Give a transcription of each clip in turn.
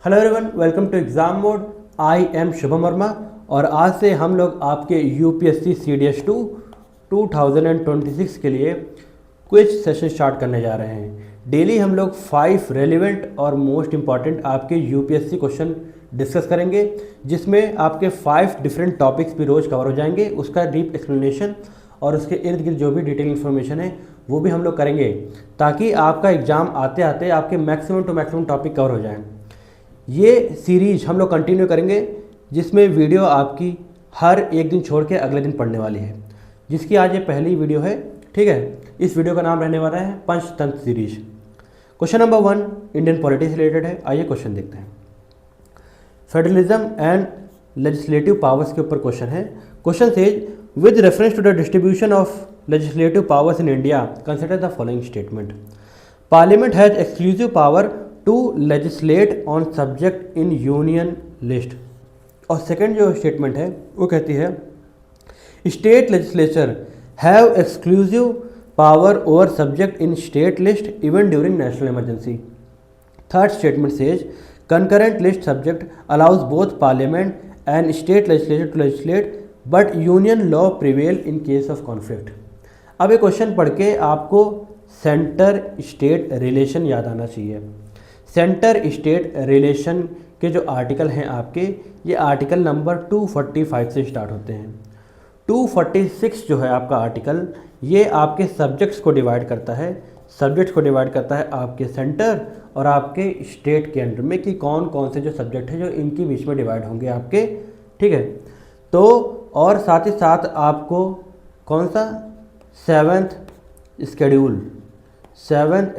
Hello everyone, welcome to exam mode. I am Shubham Verma और आज से हम लोग आपके यूपीएससी CDS 2 2026 के लिए क्विज सेशन स्टार्ट करने जा रहे हैं। डेली हम लोग 5 रेलिवेंट और मोस्ट इम्पॉर्टेंट आपके यूपीएससी क्वेश्चन डिस्कस करेंगे, जिसमें आपके 5 डिफरेंट टॉपिक्स भी रोज़ कवर हो जाएंगे। उसका डीप एक्सप्लेनेशन और उसके इर्द गिर्द जो भी डिटेल इन्फॉर्मेशन है वो भी हम लोग करेंगे, ताकि आपका एग्ज़ाम आते आते आपके maximum to maximum topic cover हो जाएं। ये सीरीज हम लोग कंटिन्यू करेंगे, जिसमें वीडियो आपकी हर एक दिन छोड़ के अगले दिन पढ़ने वाली है, जिसकी आज ये पहली वीडियो है। ठीक है, इस वीडियो का नाम रहने वाला है Panchatantra series. Question number 1 Indian polity से रिलेटेड है। आइए क्वेश्चन देखते हैं। फेडरलिज्म एंड लेजिस्लेटिव पावर्स के ऊपर क्वेश्चन है। Question says with reference to the distribution of legislative powers in India consider the following statement. Parliament has exclusive power to legislate on subject in union list. और second जो statement है वो कहती है state legislature have exclusive power over subject in state list even during national emergency. Third statement says concurrent list subject allows both parliament and state legislature to legislate but union law prevail in case of conflict। अब ये question पढ़ के आपको centre state relation याद आना चाहिए। Centre state relation के जो आर्टिकल हैं आपके, ये आर्टिकल नंबर 245 से स्टार्ट होते हैं। 246 जो है आपका आर्टिकल, ये आपके सब्जेक्ट्स को डिवाइड करता है। सब्जेक्ट्स को डिवाइड करता है आपके सेंटर और आपके स्टेट के अंडर में, कि कौन कौन से जो सब्जेक्ट है जो इनके बीच में डिवाइड होंगे आपके। ठीक है, तो और साथ ही साथ आपको कौन सा सेवन्थ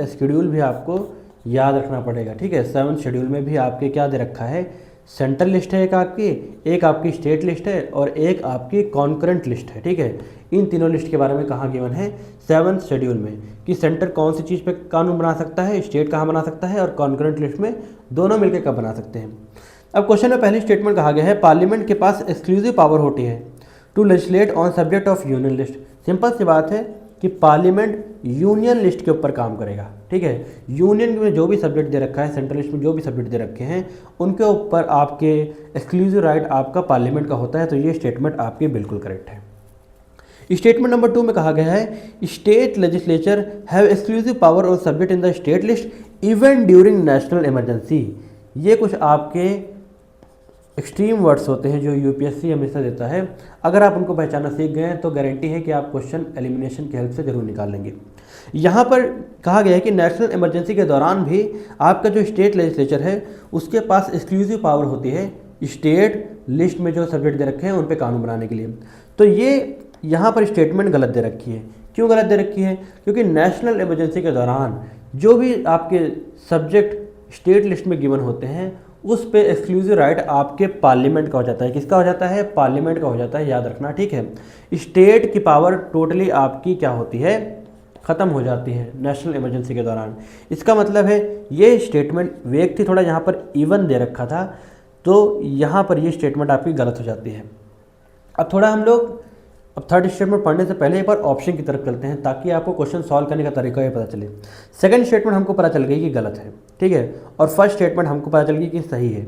शेड्यूल भी आपको याद रखना पड़ेगा। ठीक है, 7th शेड्यूल में भी आपके क्या दे रखा है, सेंट्रल लिस्ट है एक आपकी स्टेट लिस्ट है और एक आपकी कॉन्करेंट लिस्ट है। ठीक है, इन तीनों लिस्ट के बारे में कहाँ गिवन है 7th शेड्यूल में, कि सेंटर कौन सी चीज़ पे कानून बना सकता है, स्टेट कहाँ बना सकता है, और कॉन्करेंट लिस्ट में दोनों मिलकर कब बना सकते हैं। अब क्वेश्चन में पहली स्टेटमेंट कहा गया है पार्लियामेंट के पास एक्सक्लूसिव पावर होती है to legislate on subject of union list. Simple सी बात है कि पार्लियामेंट यूनियन लिस्ट के ऊपर काम करेगा। ठीक है, यूनियन में जो भी सब्जेक्ट दे रखा है, सेंट्रल लिस्ट में जो भी सब्जेक्ट दे रखे हैं, उनके ऊपर आपके एक्सक्लूसिव राइट आपका पार्लियामेंट का होता है। तो ये स्टेटमेंट आपकी बिल्कुल करेक्ट है। स्टेटमेंट नंबर 2 में कहा गया है state legislature have exclusive power on subject in the state list even during national emergency. ये कुछ आपके एक्सट्रीम वर्ड्स होते हैं जो यूपीएससी हमेशा देता है। अगर आप उनको पहचाना सीख गए हैं तो गारंटी है कि आप क्वेश्चन एलिमिनेशन की हेल्प से जरूर निकाल लेंगे। यहाँ पर कहा गया है कि नेशनल इमरजेंसी के दौरान भी आपका जो स्टेट लेजिस्लेचर है उसके पास एक्सक्लूसिव पावर होती है स्टेट लिस्ट में जो सब्जेक्ट दे रखे हैं उन पर कानून बनाने के लिए। तो ये यहाँ पर स्टेटमेंट गलत दे रखी है। क्यों गलत दे रखी है? क्योंकि नेशनल इमरजेंसी के दौरान जो भी आपके सब्जेक्ट स्टेट लिस्ट में गिवन होते हैं उस पे एक्सक्लूसिव राइट आपके पार्लियामेंट का हो जाता है। किसका हो जाता है? पार्लियामेंट का हो जाता है, याद रखना। ठीक है, स्टेट की पावर टोटली आपकी क्या होती है, ख़त्म हो जाती है नेशनल इमरजेंसी के दौरान। इसका मतलब है ये स्टेटमेंट वेग थी, थोड़ा यहाँ पर इवन दे रखा था, तो यहाँ पर ये स्टेटमेंट आपकी गलत हो जाती है। अब थोड़ा हम लोग थर्ड स्टेटमेंट पढ़ने से पहले एक बार ऑप्शन की तरफ चलते हैं, ताकि आपको क्वेश्चन सॉल्व करने का तरीका ये पता चले। सेकंड स्टेटमेंट हमको पता चल गई कि गलत है। ठीक है, और फर्स्ट स्टेटमेंट हमको पता चल गई कि सही है,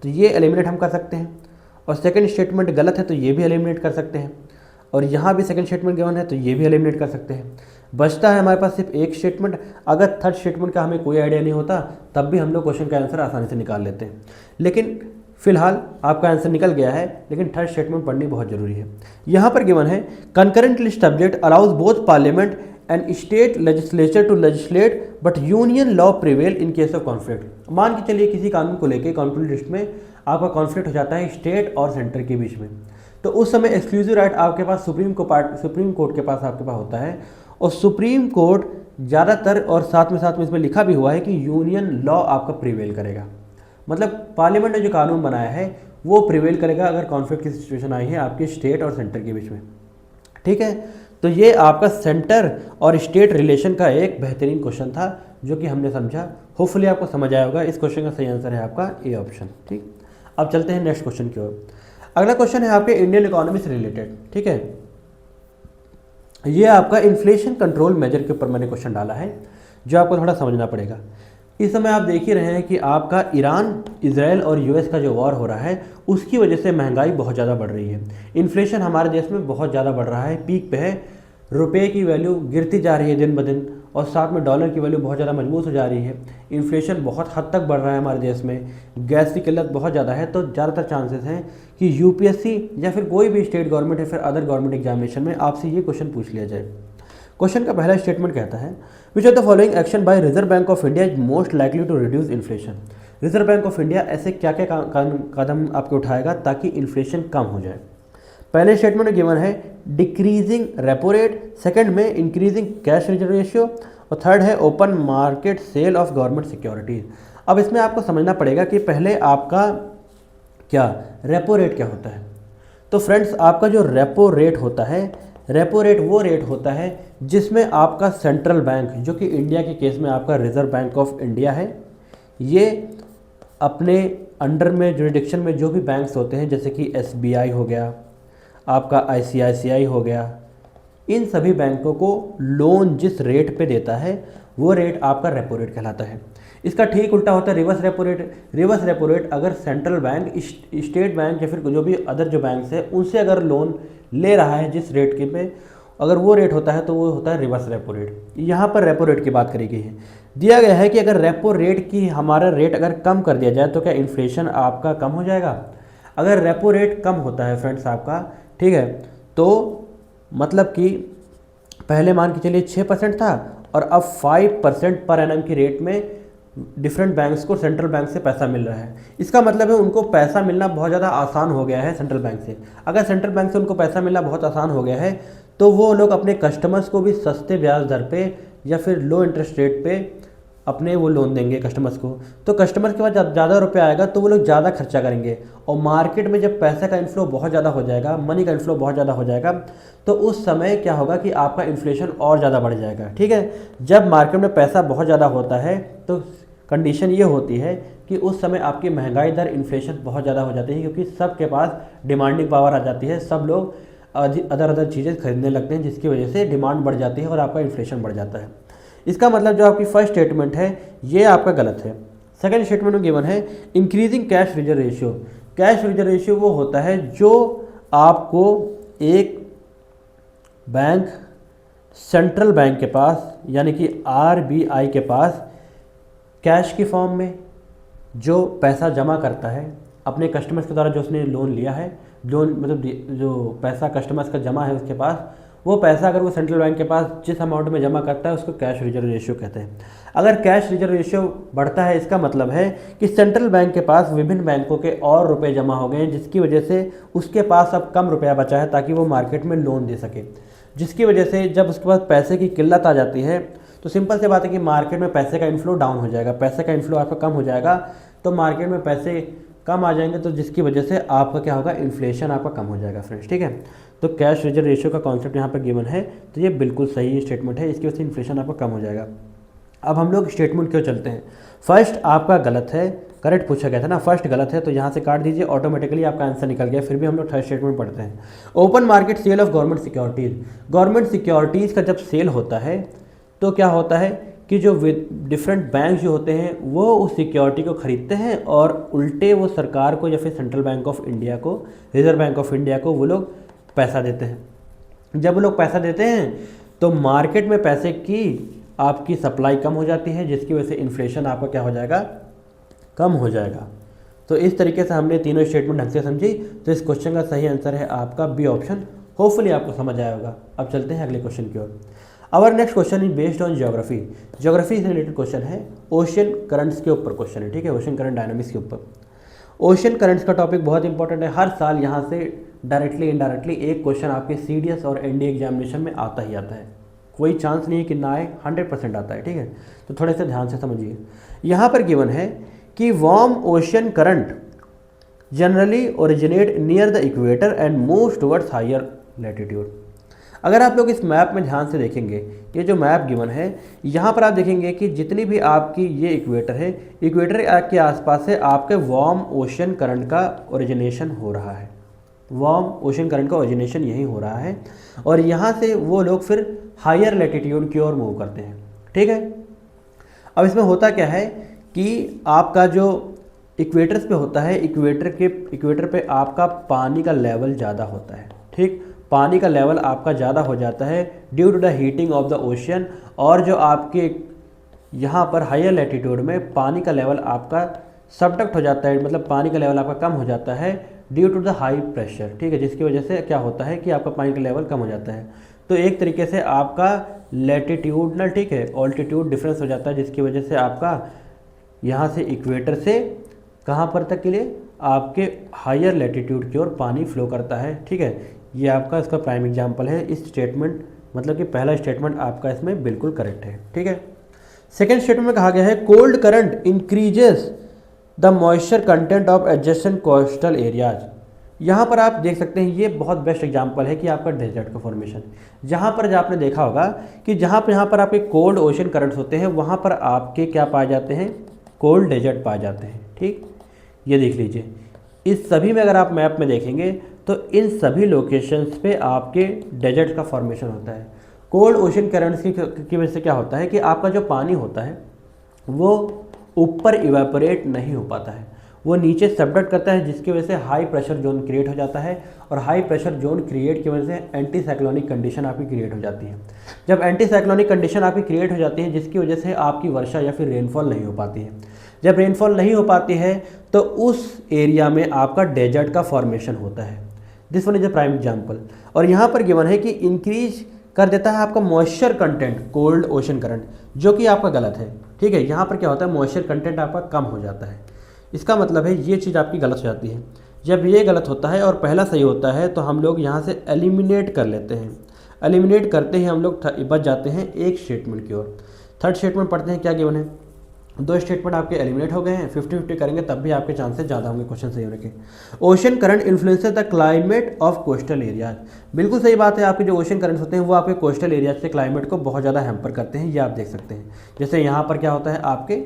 तो ये एलिमिनेट हम कर सकते हैं। और सेकंड स्टेटमेंट गलत है तो ये भी एलिमिनेट कर सकते हैं। और यहाँ भी सेकंड स्टेटमेंट गिवन है तो ये भी एलिमिनेट कर सकते हैं। बचता है हमारे पास सिर्फ एक स्टेटमेंट। अगर थर्ड स्टेटमेंट का हमें कोई आइडिया नहीं होता तब भी हम लोग क्वेश्चन का आंसर आसानी से निकाल लेते हैं, लेकिन फिलहाल आपका आंसर निकल गया है। लेकिन थर्ड स्टेटमेंट पढ़नी बहुत जरूरी है। यहाँ पर गिवन है concurrent list subject allows both parliament and state legislature to legislate but union law prevail in case of conflict. मान के चलिए किसी कानून को लेकर कॉन्फ्लिक्ट लिस्ट में आपका कॉन्फ्लिक्ट हो जाता है स्टेट और सेंटर के बीच में, तो उस समय एक्सक्लूसिव राइट आपके पास सुप्रीम कोर्ट के पास आपके पास होता है। और सुप्रीम कोर्ट ज़्यादातर और साथ में इसमें लिखा भी हुआ है कि यूनियन लॉ आपका प्रिवेल करेगा। मतलब पार्लियामेंट ने जो कानून बनाया है वो प्रिवेल करेगा अगर कॉन्फ्लिक्ट की सिचुएशन आई है आपके स्टेट और सेंटर के बीच में। ठीक है, तो ये आपका सेंटर और स्टेट रिलेशन का एक बेहतरीन क्वेश्चन था जो कि हमने समझा। होपफुली आपको समझ आया होगा। इस क्वेश्चन का सही आंसर है आपका ए ऑप्शन। ठीक, अब चलते हैं नेक्स्ट क्वेश्चन की ओर। अगला क्वेश्चन है आपके इंडियन इकोनॉमी से रिलेटेड। ठीक है, ये आपका इन्फ्लेशन कंट्रोल मेजर के ऊपर मैंने क्वेश्चन डाला है जो आपको थोड़ा समझना पड़ेगा। इस समय आप देख ही रहे हैं कि आपका ईरान, इजराइल और यूएस का जो वॉर हो रहा है उसकी वजह से महंगाई बहुत ज़्यादा बढ़ रही है। इन्फ्लेशन हमारे देश में बहुत ज़्यादा बढ़ रहा है, पीक पे है। रुपए की वैल्यू गिरती जा रही है दिन ब दिन, और साथ में डॉलर की वैल्यू बहुत ज़्यादा मजबूत हो जा रही है। इन्फ्लेशन बहुत हद तक बढ़ रहा है हमारे देश में, गैस की किल्लत बहुत ज़्यादा है। तो ज़्यादातर चांसेस हैं कि यूपीएससी या फिर कोई भी स्टेट गवर्नमेंट या फिर अदर गवर्नमेंट एग्जामिनेशन में आपसे ये क्वेश्चन पूछ लिया जाए। क्वेश्चन का पहला स्टेटमेंट कहता है, which of the following action by Reserve Bank of India is most likely to reduce inflation. Reserve Bank of India ऐसे क्या क्या कदम आपके उठाएगा ताकि इन्फ्लेशन कम हो जाए। पहले स्टेटमेंट में गिवन है डिक्रीजिंग रेपो रेट, सेकंड में इंक्रीजिंग कैश रिजर्व रेशियो, और थर्ड है open market sale of government securities. अब इसमें आपको समझना पड़ेगा कि पहले आपका क्या रेपो रेट क्या होता है। तो फ्रेंड्स, आपका जो रेपो रेट होता है, रेपो रेट वो रेट होता है जिसमें आपका सेंट्रल बैंक, जो कि इंडिया के केस में आपका रिजर्व बैंक ऑफ इंडिया है, ये अपने अंडर में जुरिडिक्शन में जो भी बैंक्स होते हैं, जैसे कि एसबीआई हो गया, आपका आईसीआईसीआई हो गया, इन सभी बैंकों को लोन जिस रेट पे देता है वो रेट आपका रेपो रेट कहलाता है। इसका ठीक उल्टा होता है reverse repo rate. Reverse repo rate अगर सेंट्रल बैंक, स्टेट बैंक या फिर जो भी अदर जो बैंक्स है उनसे अगर लोन ले रहा है जिस रेट के पे, अगर वो रेट होता है तो वो होता है रिवर्स रेपो रेट। यहाँ पर रेपो रेट की बात करी गई है। दिया गया है कि अगर रेपो रेट की हमारा रेट अगर कम कर दिया जाए तो क्या इन्फ्लेशन आपका कम हो जाएगा। अगर रेपो रेट कम होता है फ्रेंड्स आपका, ठीक है, तो मतलब कि पहले मान के चलिए 6% था और अब 5% पर एनम की रेट में डिफरेंट बैंक्स को सेंट्रल बैंक से पैसा मिल रहा है। इसका मतलब है उनको पैसा मिलना बहुत ज़्यादा आसान हो गया है सेंट्रल बैंक से। अगर सेंट्रल बैंक से उनको पैसा मिलना बहुत आसान हो गया है तो वो लोग अपने कस्टमर्स को भी सस्ते ब्याज दर पे या फिर लो इंटरेस्ट रेट पे अपने वो लोन देंगे कस्टमर्स को। तो कस्टमर के पास ज़्यादा रुपये आएगा तो वो लोग ज़्यादा खर्चा करेंगे, और मार्केट में जब पैसे का इन्फ्लो बहुत ज़्यादा हो जाएगा, मनी का इन्फ्लो बहुत ज़्यादा हो जाएगा, तो उस समय क्या होगा कि आपका इन्फ्लेशन और ज़्यादा बढ़ जाएगा। ठीक है, जब मार्केट में पैसा बहुत ज़्यादा होता है तो कंडीशन ये होती है कि उस समय आपकी महंगाई दर, इन्फ्लेशन बहुत ज़्यादा हो जाती है, क्योंकि सबके पास डिमांडिंग पावर आ जाती है, सब लोग अदर चीज़ें खरीदने लगते हैं, जिसकी वजह से डिमांड बढ़ जाती है और आपका इन्फ्लेशन बढ़ जाता है। इसका मतलब जो आपकी फर्स्ट स्टेटमेंट है ये आपका गलत है। सेकंड स्टेटमेंट में गिवन है increasing cash reserve ratio. Cash reserve ratio वो होता है जो आपको एक बैंक सेंट्रल बैंक के पास यानी कि आरबीआई के पास कैश की फॉर्म में जो पैसा जमा करता है अपने कस्टमर्स के द्वारा, जो उसने लोन लिया है, लोन मतलब जो पैसा कस्टमर्स का जमा है उसके पास, वो पैसा अगर वो सेंट्रल बैंक के पास जिस अमाउंट में जमा करता है उसको कैश रिजर्व रेशियो कहते हैं। अगर कैश रिजर्व रेशियो बढ़ता है इसका मतलब है कि सेंट्रल बैंक के पास विभिन्न बैंकों के और रुपए जमा हो गए हैं, जिसकी वजह से उसके पास अब कम रुपया बचा है ताकि वो मार्केट में लोन दे सके। जिसकी वजह से जब उसके पास पैसे की किल्लत आ जाती है तो सिंपल सी बात है कि मार्केट में पैसे का इन्फ्लो डाउन हो जाएगा, पैसे का इन्फ्लो आपका कम हो जाएगा, तो मार्केट में पैसे कम आ जाएंगे, तो जिसकी वजह से आपका क्या होगा, इन्फ्लेशन आपका कम हो जाएगा फ्रेंड्स। ठीक है, तो कैश रिजर्व रेशियो का कॉन्सेप्ट यहाँ पर गिवन है, तो ये बिल्कुल सही स्टेटमेंट है, इसकी वजह से इन्फ्लेशन आपका कम हो जाएगा। अब हम लोग स्टेटमेंट क्यों चलते हैं। फर्स्ट आपका गलत है, करेक्ट पूछा गया था ना, फर्स्ट गलत है तो यहाँ से काट दीजिए, ऑटोमेटिकली आपका आंसर निकल गया। फिर भी हम लोग थर्ड स्टेटमेंट पढ़ते हैं। Open market sale of government securities. Government securities का जब सेल होता है तो क्या होता है कि जो डिफरेंट बैंक जो होते हैं वो उस सिक्योरिटी को खरीदते हैं और उल्टे वो सरकार को या फिर सेंट्रल बैंक ऑफ इंडिया को, रिजर्व बैंक ऑफ इंडिया को वो लोग पैसा देते हैं। जब वो लोग पैसा देते हैं तो मार्केट में पैसे की आपकी सप्लाई कम हो जाती है, जिसकी वजह से इन्फ्लेशन आपका क्या हो जाएगा, कम हो जाएगा। तो इस तरीके से हमने तीनों स्टेटमेंट ढंग से समझी। तो इस क्वेश्चन का सही आंसर है आपका बी ऑप्शन। होपफुली आपको समझ आया होगा। अब चलते हैं अगले क्वेश्चन की ओर। Our next question is based on geography. Geography से रिलेटेड क्वेश्चन है, ओशियन करंट्स के ऊपर क्वेश्चन है। ठीक है, ओशियन करंट डायनामिक्स के ऊपर। ओशियन करंट्स का टॉपिक बहुत इंपॉर्टेंट है, हर साल यहाँ से डायरेक्टली इनडायरेक्टली एक क्वेश्चन आपके सीडीएस और एनडीए एग्जामिनेशन में आता ही आता है, कोई चांस नहीं है कि ना आए, 100% आता है। ठीक है, तो थोड़े से ध्यान से समझिए। यहाँ पर गिवन है कि warm ocean current generally originate near the equator and move towards higher latitude. अगर आप लोग इस मैप में ध्यान से देखेंगे, ये जो मैप गिवन है यहाँ पर आप देखेंगे कि जितनी भी आपकी ये इक्वेटर है, इक्वेटर के आसपास से आपके वार्म ओशियन करंट का ओरिजिनेशन हो रहा है। वार्म ओशियन करंट का ओरिजिनेशन यही हो रहा है और यहाँ से वो लोग फिर हायर लैटिट्यूड की ओर मूव करते हैं। ठीक है, अब इसमें होता क्या है कि आपका जो इक्वेटर्स पे होता है, इक्वेटर पे आपका पानी का लेवल ज़्यादा होता है, ठीक, पानी का लेवल आपका ज़्यादा हो जाता है due to the heating of the ocean. और जो आपके यहाँ पर हायर लैटिट्यूड में पानी का लेवल आपका सबडक्ट हो जाता है, मतलब पानी का लेवल आपका कम हो जाता है due to the high pressure, ठीक है, जिसकी वजह से क्या होता है कि आपका पानी का लेवल कम हो जाता है। तो एक तरीके से आपका लैटिट्यूडनल, ठीक है, ऑल्टीट्यूड डिफरेंस हो जाता है, जिसकी वजह से आपका यहाँ से इक्वेटर से कहाँ पर तक के लिए आपके हायर लैटिट्यूड की ओर पानी फ्लो करता है, ठीक है। ये आपका इसका प्राइम एग्जांपल है। इस स्टेटमेंट मतलब कि पहला स्टेटमेंट आपका इसमें बिल्कुल करेक्ट है, ठीक है। सेकेंड स्टेटमेंट में कहा गया है cold current increases the moisture content of adjacent coastal areas. यहाँ पर आप देख सकते हैं, ये बहुत बेस्ट एग्जांपल है कि आपका डेजर्ट का फॉर्मेशन, जहाँ पर जो आपने देखा होगा कि जहाँ पर आपके कोल्ड ओशन करंट्स होते हैं वहाँ पर आपके क्या पाए जाते हैं, कोल्ड डेजर्ट पाए जाते हैं, ठीक। ये देख लीजिए, इस सभी में अगर आप मैप में देखेंगे तो इन सभी लोकेशंस पे आपके डेजर्ट का फॉर्मेशन होता है। कोल्ड ओशन करंट्स की वजह से क्या होता है कि आपका जो पानी होता है वो ऊपर इवेपोरेट नहीं हो पाता है, वो नीचे सबडक्ट करता है, जिसकी वजह से हाई प्रेशर जोन क्रिएट हो जाता है। और हाई प्रेशर जोन क्रिएट की वजह से एंटी साइक्लोनिक कंडीशन आपकी क्रिएट हो जाती है। जब एंटी साइक्लोनिक कंडीशन आपकी क्रिएट हो जाती है, जिसकी वजह से आपकी वर्षा या फिर रेनफॉल नहीं हो पाती है, जब रेनफॉल नहीं हो पाती है तो उस एरिया में आपका डेजर्ट का फॉर्मेशन होता है। This one is a prime example. और यहाँ पर गिवन है कि इंक्रीज कर देता है आपका moisture content cold ocean current, जो कि आपका गलत है, ठीक है। यहाँ पर क्या होता है, मॉइस्चर कंटेंट आपका कम हो जाता है। इसका मतलब है ये चीज़ आपकी गलत हो जाती है। जब ये गलत होता है और पहला सही होता है तो हम लोग यहाँ से एलिमिनेट कर लेते हैं। एलिमिनेट करते ही हम लोग बच जाते हैं एक स्टेटमेंट की ओर। थर्ड स्टेटमेंट पढ़ते हैं, क्या गिवन है। दो स्टेटमेंट आपके एलिमिनेट हो गए हैं, 50-50 करेंगे तब भी आपके चांसेस ज़्यादा होंगे क्वेश्चन सही होने के। Ocean current influences the climate of coastal areas. बिल्कुल सही बात है, आपके जो ओशन करंट्स होते हैं वो आपके कोस्टल एरियाज से क्लाइमेट को बहुत ज़्यादा हैम्पर करते हैं, ये आप देख सकते हैं। जैसे यहाँ पर क्या होता है, आपके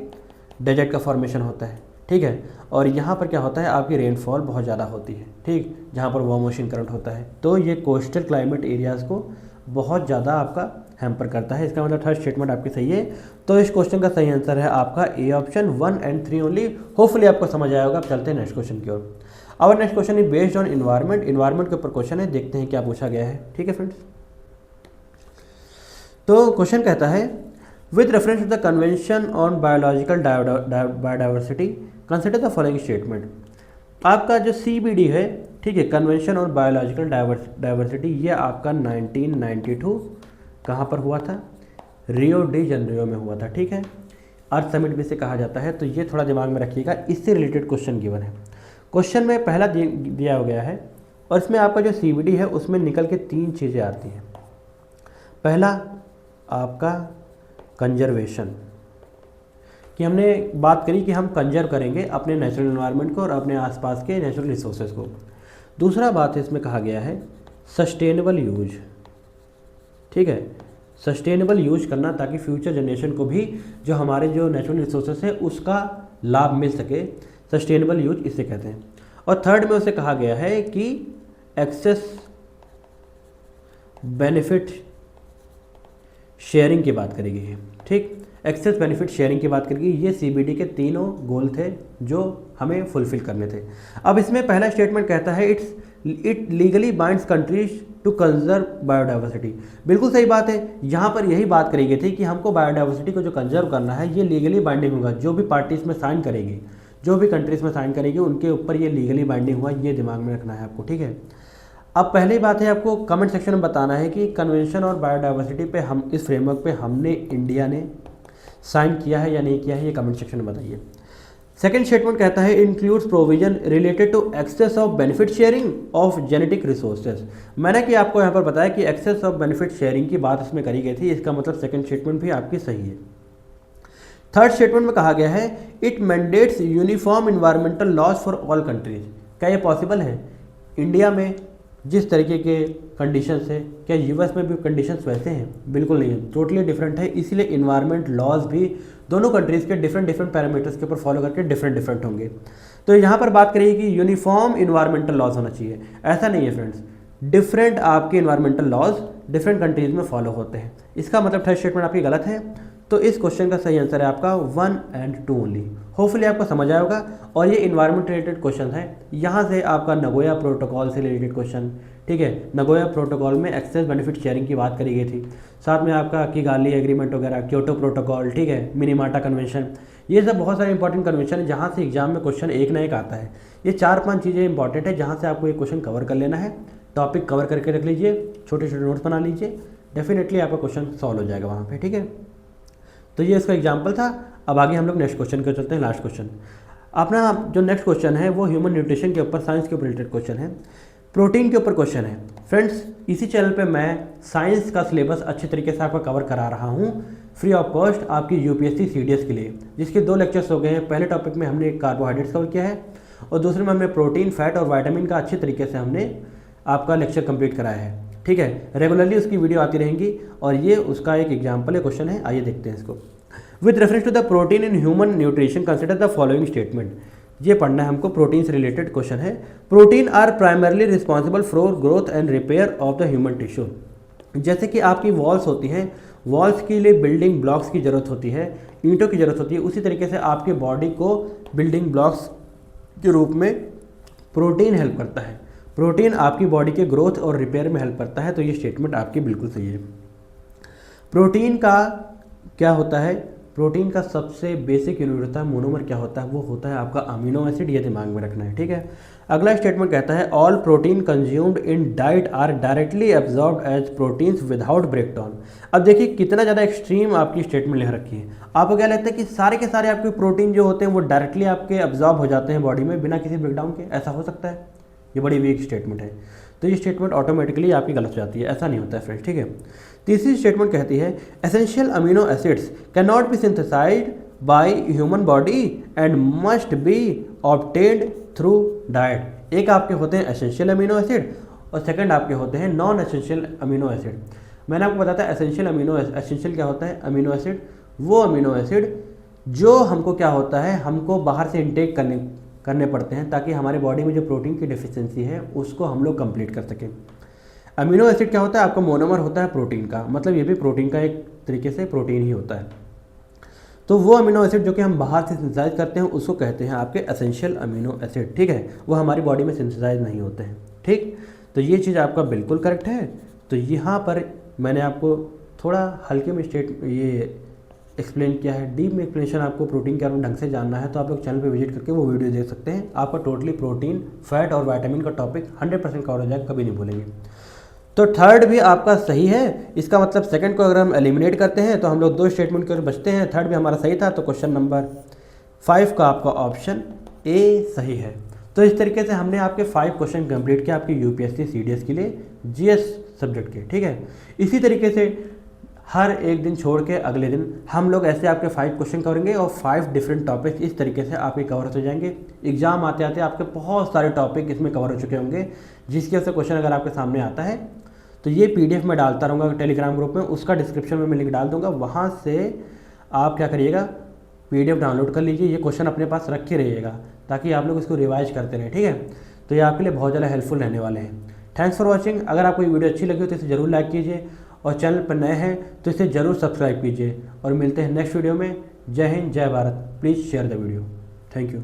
डेजर्ट का फॉर्मेशन होता है, ठीक है। और यहाँ पर क्या होता है, आपकी रेनफॉल बहुत ज़्यादा होती है, ठीक, जहाँ पर वार्म ओशन करंट होता है। तो ये कोस्टल क्लाइमेट एरियाज़ को बहुत ज़्यादा आपका हैम्पर करता है। इसका मतलब थर्ड स्टेटमेंट आपकी सही है। तो इस क्वेश्चन का सही आंसर है आपका A option 1 and 3 only. Hopefully आपको समझ आया होगा। अब चलते हैं नेक्स्ट क्वेश्चन की ओर। Our next question is based on environment. Environment के ऊपर क्वेश्चन है, देखते हैं क्या पूछा गया है, ठीक है फ्रेंड्स। तो क्वेश्चन कहता है with reference to the convention on biological biodiversity consider the following statement. आपका जो CBD है, ठीक है, कन्वेंशन ऑन बायोलॉजिकल डाइवर्सिटी, ये आपका 1992 कहाँ पर हुआ था, रियो डी जनरियो में हुआ था, ठीक है। अर्थ समिट भी से कहा जाता है। तो ये थोड़ा दिमाग में रखिएगा, इससे रिलेटेड क्वेश्चन गिवन है। क्वेश्चन में पहला दिया गया है और इसमें आपका जो CBD है उसमें निकल के 3 चीज़ें आती हैं। पहला आपका कंजर्वेशन, कि हमने बात करी कि हम कंजर्व करेंगे अपने नेचुरल एनवायरनमेंट को और अपने आसपास के नेचुरल रिसोर्सेज को। दूसरा बात है इसमें कहा गया है सस्टेनेबल यूज, ठीक है, सस्टेनेबल यूज करना ताकि फ्यूचर जनरेशन को भी जो हमारे जो नेचुरल रिसोर्सेज है उसका लाभ मिल सके। सस्टेनेबल यूज इसे कहते हैं। और थर्ड में उसे कहा गया है कि एक्सेस बेनिफिट शेयरिंग की बात करेगी, ठीक, एक्सेस बेनिफिट शेयरिंग की बात करेगी। ये CBD के तीनों गोल थे जो हमें फुलफिल करने थे। अब इसमें पहला स्टेटमेंट कहता है it legally binds countries to conserve biodiversity. बिल्कुल सही बात है, यहाँ पर यही बात करी गई थी कि हमको बायोडाइवर्सिटी को जो कंजर्व करना है ये लीगली बाइंडिंग होगा। जो भी पार्टीज में साइन करेगी, जो भी कंट्रीज में साइन करेगी, उनके ऊपर ये लीगली बाइंडिंग हुआ, ये दिमाग में रखना है आपको, ठीक है। अब पहली बात है आपको कमेंट सेक्शन में बताना है कि कन्वेंशन और बायोडाइवर्सिटी पे हम इस फ्रेमवर्क पे हमने इंडिया ने साइन किया है या नहीं किया है, ये कमेंट सेक्शन में बताइए। सेकेंड स्टेटमेंट कहता है includes provision related to access of benefit sharing of genetic resources. मैंने कि आपको यहाँ पर बताया कि एक्सेस ऑफ बेनिफिट शेयरिंग की बात इसमें करी गई थी, इसका मतलब सेकेंड स्टेटमेंट भी आपकी सही है। थर्ड स्टेटमेंट में कहा गया है it mandates uniform environmental laws for all countries. क्या ये पॉसिबल है? इंडिया में जिस तरीके के कंडीशंस है, क्या यूएस में भी कंडीशंस वैसे हैं? बिल्कुल नहीं है, टोटली डिफरेंट है। इसीलिए इन्वायरमेंट लॉज भी दोनों कंट्रीज़ के डिफरेंट पैरामीटर्स के ऊपर फॉलो करके डिफरेंट होंगे। तो यहाँ पर बात करिए कि यूनिफॉर्म इन्वायरमेंटल लॉज होना चाहिए, ऐसा नहीं है फ्रेंड्स। डिफरेंट आपके इन्वायरमेंटल लॉज डिफरेंट कंट्रीज़ में फॉलो होते हैं। इसका मतलब थर्ड स्टेटमेंट आपकी गलत है। तो इस क्वेश्चन का सही आंसर है आपका 1 and 2 ओनली। होपफुली आपको समझ आया होगा। और ये इन्वायरमेंट रिलेटेड क्वेश्चन है, यहाँ से आपका नगोया प्रोटोकॉल से रिलेटेड क्वेश्चन, ठीक है। नगोया प्रोटोकॉल में एक्सेस बेनिफिट शेयरिंग की बात करी गई थी, साथ में आपका किगाली एग्रीमेंट वगैरह, क्योटो प्रोटोकॉल, ठीक है, मिनीमाटा कन्वेंशन, ये सब बहुत सारे इंपॉर्टेंट कन्वेंशन है जहाँ से एग्जाम में क्वेश्चन एक ना एक आता है। ये 4-5 चीज़ें इंपॉर्टेंट है जहाँ से आपको ये क्वेश्चन कवर कर लेना है। टॉपिक कवर करके रख लीजिए, छोटे छोटे नोट्स बना लीजिए, डेफिनेटली आपका क्वेश्चन सॉल्व हो जाएगा वहाँ पे, ठीक है। तो ये इसका एग्जाम्पल था। अब आगे हम लोग नेक्स्ट क्वेश्चन के चलते हैं, लास्ट क्वेश्चन। अपना जो नेक्स्ट क्वेश्चन है वो ह्यूमन न्यूट्रिशन के ऊपर, साइंस के ऊपर रिलेटेड क्वेश्चन है, प्रोटीन के ऊपर क्वेश्चन है। फ्रेंड्स, इसी चैनल पे मैं साइंस का सिलेबस अच्छे तरीके से आपको कवर करा रहा हूँ फ्री ऑफ कॉस्ट आपकी यूपीएससी सीडीएस के लिए, जिसके 2 लेक्चर्स हो गए हैं। पहले टॉपिक में हमने कार्बोहाइड्रेट्स कवर किया है और दूसरे में हमने प्रोटीन, फैट और विटामिन का अच्छे तरीके से हमने आपका लेक्चर कंप्लीट कराया है, ठीक है। रेगुलरली उसकी वीडियो आती रहेंगी और ये उसका एक एग्जाम्पल है, क्वेश्चन है। आइए देखते हैं इसको। With reference to the protein in human nutrition consider the following statement. ये पढ़ना है हमको, प्रोटीन से रिलेटेड क्वेश्चन है। Protein are primarily responsible for growth and repair of the human tissue. जैसे कि आपकी वॉल्स होती हैं, वॉल्स के लिए बिल्डिंग ब्लॉक्स की ज़रूरत होती है, ईंटों की ज़रूरत होती है, उसी तरीके से आपके बॉडी को बिल्डिंग ब्लॉक्स के रूप में प्रोटीन हेल्प करता है। प्रोटीन आपकी बॉडी के ग्रोथ और रिपेयर में हेल्प करता है। तो ये स्टेटमेंट आपकी बिल्कुल सही है। प्रोटीन का क्या होता है, प्रोटीन का सबसे बेसिक यूनिट होता है मोनोमर। क्या होता है, वो होता है आपका अमीनो एसिड। ये दिमाग में रखना है, ठीक है। अगला स्टेटमेंट कहता है all protein consumed in diet are directly absorbed as proteins without breakdown. अब देखिए कितना ज़्यादा एक्सट्रीम आपकी स्टेटमेंट लिख रखी है। आपको क्या लगता है कि सारे के सारे आपके प्रोटीन जो होते हैं वो डायरेक्टली आपके एब्जॉर्ब हो जाते हैं बॉडी में बिना किसी ब्रेकडाउन के? ऐसा हो सकता है? ये बड़ी वीक स्टेटमेंट है। तो ये स्टेटमेंट ऑटोमेटिकली आपकी गलत हो जाती है, ऐसा नहीं होता है फ्रेंड्स, ठीक है। तीसरी स्टेटमेंट कहती है essential amino acids can not be synthesised by human body and must be obtained through diet. एक आपके होते हैं एसेंशियल अमीनो एसिड और सेकंड आपके होते हैं नॉन एसेंशियल अमीनो एसिड। मैंने आपको बताया था एसेंशियल अमीनो एसेंशियल क्या होता है, अमीनो एसिड, वो अमीनो एसिड जो हमको क्या होता है, हमको बाहर से इंटेक करने पड़ते हैं ताकि हमारे बॉडी में जो प्रोटीन की डिफिशियंसी है उसको हम लोग कंप्लीट कर सकें। अमीनो एसिड क्या होता है, आपका मोनोमर होता है प्रोटीन का, मतलब ये भी प्रोटीन का एक तरीके से प्रोटीन ही होता है। तो वो अमीनो एसिड जो कि हम बाहर से सिंथेसाइज करते हैं उसको कहते हैं आपके एसेंशियल अमीनो एसिड, ठीक है। वो हमारी बॉडी में सिंथेसाइज नहीं होते हैं, ठीक। तो ये चीज़ आपका बिल्कुल करेक्ट है। तो यहाँ पर मैंने आपको थोड़ा हल्के में ये एक्सप्लेन किया है। डीप में एक्सप्लेनेशन आपको प्रोटीन के बारे में ढंग से जानना है तो आप लोग चैनल पे विजिट करके वो वीडियो देख सकते हैं। आपका टोटली प्रोटीन, फैट और विटामिन का टॉपिक 100% कवर हो जाएगा, कभी नहीं भूलेंगे। तो थर्ड भी आपका सही है। इसका मतलब सेकंड को अगर हम एलिमिनेट करते हैं तो हम लोग 2 स्टेटमेंट के बचते हैं। थर्ड भी हमारा सही था, तो क्वेश्चन नंबर 5 का आपका ऑप्शन ए सही है। तो इस तरीके से हमने आपके 5 क्वेश्चन कंप्लीट किया आपके यूपीएससी सीडीएस के लिए, जीएस सब्जेक्ट के, ठीक है। इसी तरीके से हर एक दिन छोड़ के अगले दिन हम लोग ऐसे आपके 5 क्वेश्चन करेंगे और 5 डिफरेंट टॉपिक इस तरीके से आपके कवर हो जाएंगे। एग्जाम आते आते आपके बहुत सारे टॉपिक इसमें कवर हो चुके होंगे, जिसकी वजह से क्वेश्चन अगर आपके सामने आता है तो ये पीडीएफ में डालता रहूँगा टेलीग्राम ग्रुप में, उसका डिस्क्रिप्शन में मैं लिंक डाल दूँगा। वहाँ से आप क्या करिएगा, पीडीएफ डाउनलोड कर लीजिए, ये क्वेश्चन अपने पास रख के रहिएगा ताकि आप लोग इसको रिवाइज करते रहें, ठीक है। तो ये आपके लिए बहुत ज़्यादा हेल्पफुल रहने वाले हैं। Thanks for watching. अगर आपको ये वीडियो अच्छी लगी हो तो इसे ज़रूर लाइक कीजिए और चैनल पर नए हैं तो इसे ज़रूर सब्सक्राइब कीजिए और मिलते हैं नेक्स्ट वीडियो में। जय हिंद, जय Bharat. Please share the video. Thank you.